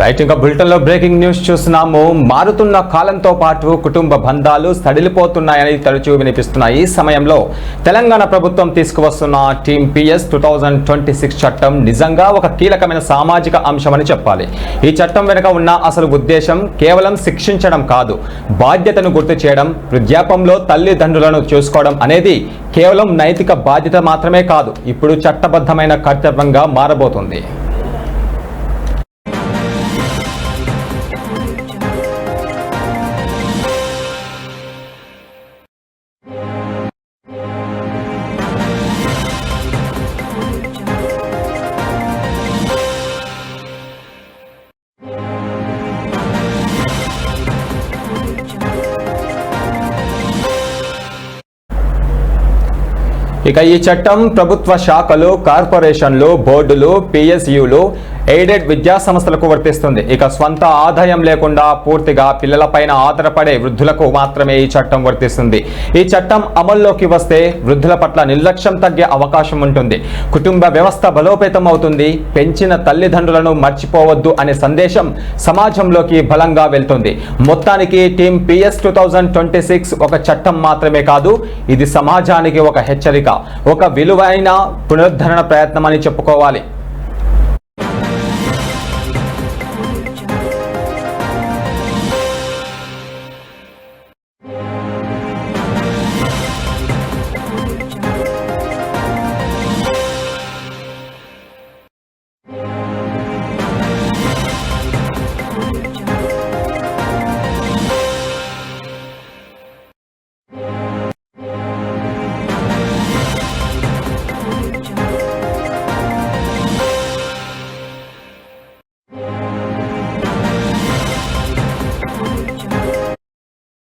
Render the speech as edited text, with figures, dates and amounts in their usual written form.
Right, ఇంకా బులెటిన్లో breaking news చూస్తున్నాము. మారుతున్న కాలంతో పాటు కుటుంబ బంధాలు సడిలిపోతున్నాయని తరచూ వినిపిస్తున్నాయి. ఈ సమయంలో తెలంగాణ ప్రభుత్వం తీసుకువస్తున్న టీమ్ పిఎస్ 2026 చట్టం నిజంగా ఒక కీలకమైన సామాజిక అంశమని చెప్పాలి. ఈ చట్టం వెనుక ఉన్న అసలు ఉద్దేశం కేవలం శిక్షించడం కాదు, బాధ్యతను గుర్తు చేయడం. వృద్ధాప్యంలో తల్లిదండ్రులను చూసుకోవడం అనేది కేవలం నైతిక బాధ్యత మాత్రమే కాదు, ఇప్పుడు చట్టబద్ధమైన కర్తవ్యంగా మారబోతుంది. ఇక ఈ చట్టం ప్రభుత్వ శాఖలు, కార్పొరేషన్లు, బోర్డులు, పిఎస్యులు, ఎయిడెడ్ విద్యా సంస్థలకు వర్తిస్తుంది. ఇక స్వంత ఆదాయం లేకుండా పూర్తిగా పిల్లలపైన ఆధారపడే వృద్ధులకు మాత్రమే ఈ చట్టం వర్తిస్తుంది. ఈ చట్టం అమల్లోకి వస్తే వృద్ధుల పట్ల నిర్లక్ష్యం తగ్గే అవకాశం ఉంటుంది, కుటుంబ వ్యవస్థ బలోపేతం అవుతుంది, పెంచిన తల్లిదండ్రులను మర్చిపోవద్దు అనే సందేశం సమాజంలోకి బలంగా వెళ్తుంది. మొత్తానికి టీమ్ పిఎస్ 2026 ఒక చట్టం మాత్రమే కాదు, ఇది సమాజానికి ఒక హెచ్చరిక, ఒక విలువైన పునరుద్ధరణ ప్రయత్నం అని చెప్పుకోవాలి.